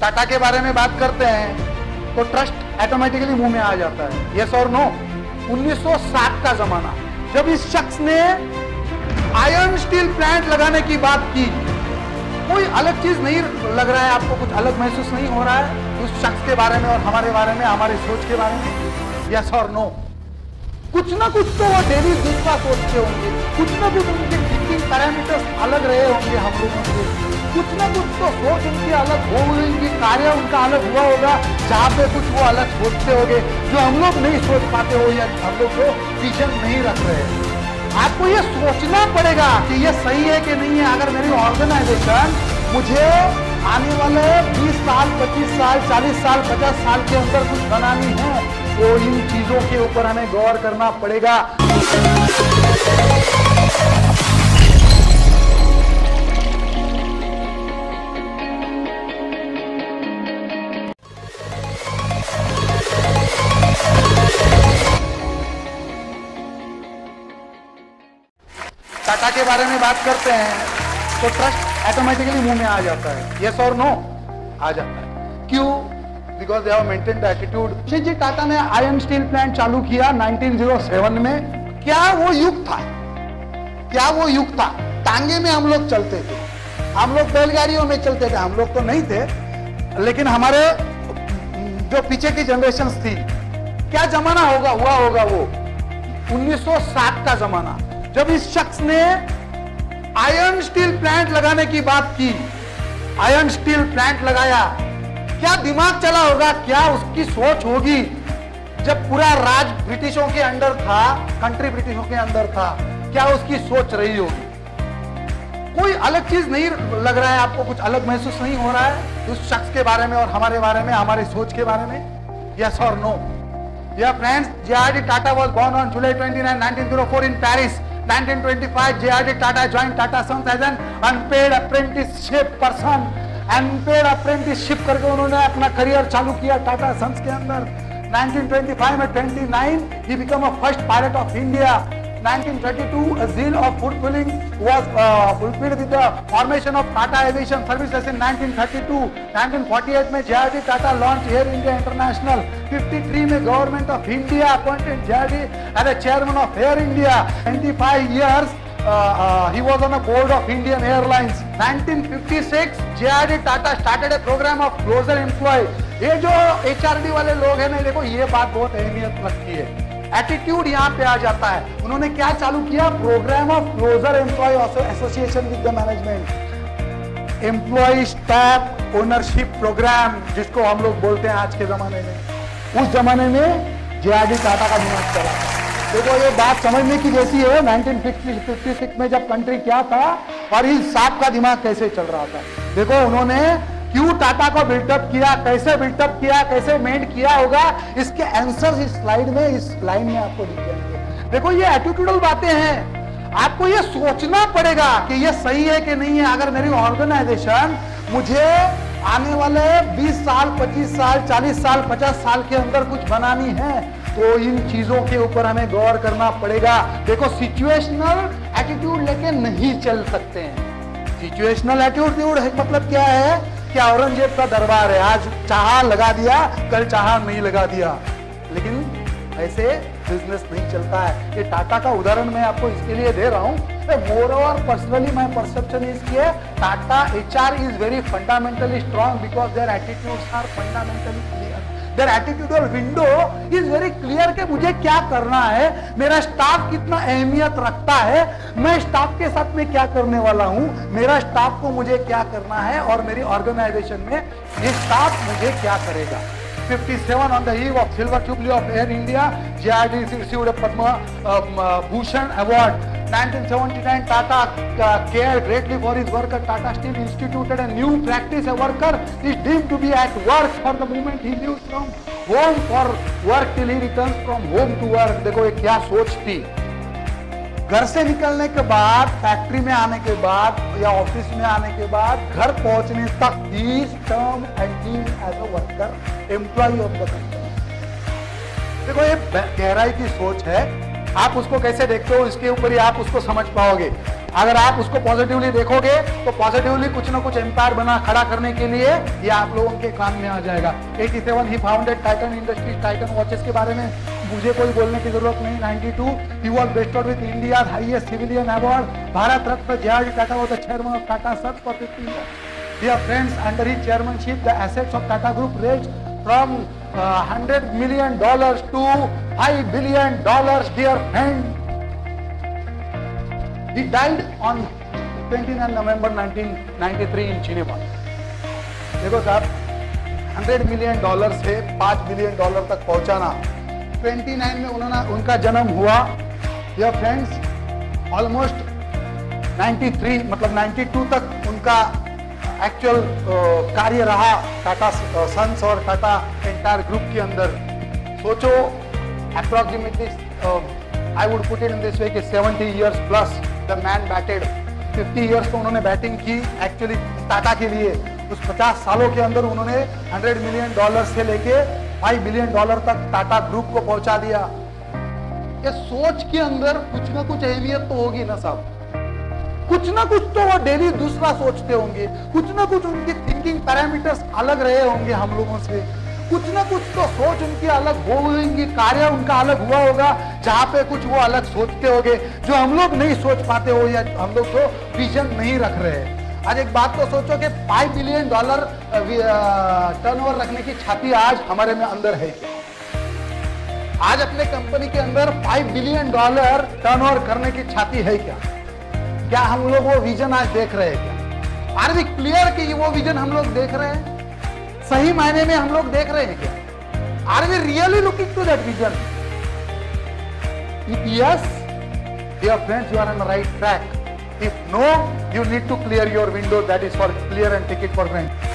टाटा के बारे में बात करते हैं तो ट्रस्ट ऑटोमेटिकली मुंह में आ जाता है, यस और नो। 1960 का जमाना, जब इस शख्स ने आयरन स्टील प्लांट लगाने की बात की, कोई अलग चीज नहीं लग रहा है आपको? कुछ अलग महसूस नहीं हो रहा है उस शख्स के बारे में और हमारे बारे में, हमारी सोच के बारे में, यस और नो? कुछ ना कुछ तो वो डेली दूसरा सोचते होंगे, कुछ ना कुछ उनके थिंकिंग पैरामीटर्स अलग रहे होंगे हम लोगों से, कुछ ना कुछ तो सोच उनकी अलग हो गई, कार्य उनका अलग हुआ होगा, जहाँ पे कुछ वो अलग सोचते होंगे जो हम लोग नहीं सोच पाते हो या हम लोग को विजन नहीं रख रहे। आपको ये सोचना पड़ेगा कि ये सही है कि नहीं है। अगर मेरी ऑर्गेनाइजेशन मुझे आने वाले 20 साल, 25 साल, 40 साल, 50 साल के अंदर कुछ बनानी है, तो इन चीजों के ऊपर हमें गौर करना पड़ेगा। टाटा के बारे में बात करते हैं तो ट्रस्ट ऑटोमेटिकली मुंह में आ जाता है, यस और नो? आ जाता है। क्यों? Because they have maintained attitude. जी टाटा ने आयरन स्टील प्लांट चालू किया 1907 में। क्या वो युग था? क्या वो युग था? टांगे में हम लोग चलते थे, हम लोग बैलगाड़ियों में चलते थे, हम लोग तो नहीं थे, लेकिन हमारे जो पीछे की जनरेशन थी, क्या जमाना हुआ होगा वो 1960 का जमाना, जब इस शख्स ने आयरन स्टील प्लांट लगाने की बात की, आयरन स्टील प्लांट लगाया। क्या दिमाग चला होगा, क्या उसकी सोच होगी? जब पूरा राज ब्रिटिशों के अंडर था, कंट्री ब्रिटिशों के अंदर था, क्या उसकी सोच रही होगी? कोई अलग चीज नहीं लग रहा है आपको? कुछ अलग महसूस नहीं हो रहा है उस शख्स के बारे में और हमारे बारे में, हमारी सोच के बारे में, यस और no? Dear friends, J.R.D. Tata was born on July 29, 1904 in Paris. 1925, J.R.D. Tata joined Tata Sons as an unpaid apprenticeship person. Unpaid apprenticeship करके उन्होंने अपना करियर चालू किया टाटा सन्स के अंदर। 1925 में 29, he became a first pilot of India. 1932, a zeal of fulfilling was fulfilled with the formation of Tata Aviation Services in 1932. 1948 में J.R.D. Tata launched Air India International. 53 में government of India appointed J.R.D. as a chairman of Air India. 25 years he was on the board of Indian Airlines. 1956 J.R.D. Tata started a program of closer employee. ये जो HRD वाले लोग हैं ना, देखो ये बात बहुत अहमियत रखती है। एटीट्यूड यहाँ पे आ जाता है। उन्होंने क्या चालू किया? Program of closer employee association with the management, employee stock ownership program, जिसको हम लोग बोलते हैं आज के जमाने में। उस जमाने में J.R.D. टाटा का दिमाग चला। देखो ये बात समझने की जैसी है। 1956 में जब कंट्री क्या था और इस साहब का दिमाग कैसे चल रहा था। देखो उन्होंने क्यों टाटा को बिल्डअप किया, कैसे बिल्डअप किया, कैसे मेंट किया होगा, इसके आंसर्स इस स्लाइड में, इस लाइन में आपको दिख जाएंगे। देखो ये एटीट्यूडल बातें हैं। आपको ये सोचना पड़ेगा कि ये सही है कि नहीं है। अगर मेरी ऑर्गेनाइजेशन मुझे आने वाले 20 साल, 25 साल, 40 साल, 50 साल के अंदर कुछ बनानी है, तो इन चीजों के ऊपर हमें गौर करना पड़ेगा। देखो सिचुएशनल एटीट्यूड लेके नहीं चल सकते हैं। सिचुएशनल एटीट्यूड मतलब क्या है? कि औरंगजेब का दरबार है, आज चाहा लगा दिया, कल चाहा नहीं लगा दिया, लेकिन ऐसे बिजनेस नहीं चलता है। ये टाटा का उदाहरण मैं आपको इसके लिए दे रहा हूँ। Moreover personally my perception is कि Tata HR is very fundamentally strong because their attitudes are fundamentally clear. Their attitudinal window is very clear कि मुझे क्या करना है, मेरा स्टाफ कितना अहमियत रखता है, मैं स्टाफ के साथ में क्या करने वाला हूं, मेरा स्टाफ को मुझे क्या करना है और मेरी ऑर्गेनाइजेशन में ये स्टाफ मुझे क्या करेगा। 57 on the eve of Silver Jubilee of Air India, J.R.D. received a Padma Bhushan Award. 1979, Tata cared greatly for his worker. Tata Steel instituted a new practice. A worker is deemed to be at work for the moment he leaves from home for work till he returns from home to work. देखो ये क्या सोच थी। घर से निकलने के बाद, फैक्ट्री में आने के बाद या ऑफिस में आने के बाद, घर पहुंचने तक is term and as a worker employee of the company. देखो ये गहराई की सोच है। आप उसको कैसे देखते हो, इसके ऊपर ही आप उसको समझ पाओगे। अगर आप उसको पॉजिटिवली देखोगे तो पॉजिटिवली कुछ ना कुछ एम्पायर बना खड़ा करने के लिए ये आप लोगों के काम में आ जाएगा। 87 he founded Titan Industries, Titan watches के बारे में मुझे कोई बोलने की जरूरत नहीं। 92 ही was vested with India highest civilian award, Bharat Ratna JRD. Tata was the chairman of Tata Sons for 15 years. Dear friends, under his chairmanship, the assets of Tata Group ranged from $100 million to $5 billion. Dear friend, he died on 29 November 1993 in Geneva. देखो साहब, $100 million से $5 billion तक पहुंचाना, 29 में उनका जन्म हुआ। Dear friends, almost 93 मतलब 92 तक उनका एक्चुअल कार्य रहा टाटा सन्स और टाटा एंटायर ग्रुप के अंदर। सोचो approximately I would put it in this way कि 70 years plus the man batted. 50 years तो उन्होंने बैटिंग की एक्चुअली टाटा के लिए। उस 50 सालों के अंदर उन्होंने $100 million से लेके $5 billion तक टाटा ग्रुप को पहुंचा दिया। ये सोच के अंदर कुछ ना कुछ अहमियत तो होगी ना साहब, कुछ ना कुछ तो वो डेली दूसरा सोचते होंगे, कुछ ना कुछ उनकी थिंकिंग पैरामीटर्स अलग रहे होंगे हम लोगों से, कुछ ना कुछ तो सोच उनकी अलग होगी, कार्य उनका अलग हुआ होगा, जहां पे कुछ वो अलग सोचते होंगे जो हम लोग नहीं सोच पाते हो या हम लोग तो विजन नहीं रख रहे। आज एक बात तो सोचो कि $5 billion टर्नओवर रखने की छाती आज हमारे में अंदर है क्या? आज अपने कंपनी के अंदर $5 billion टर्नओवर करने की छाती है क्या? क्या हम लोग वो विजन आज देख रहे हैं क्या? आर वी क्लियर कि वो विजन हम लोग देख रहे हैं? सही मायने में हम लोग देख रहे हैं क्या? Are we really looking to that vision? If yes, dear friends, you are on the right track. If no, you need to clear your window. That is for clear and ticket for friends.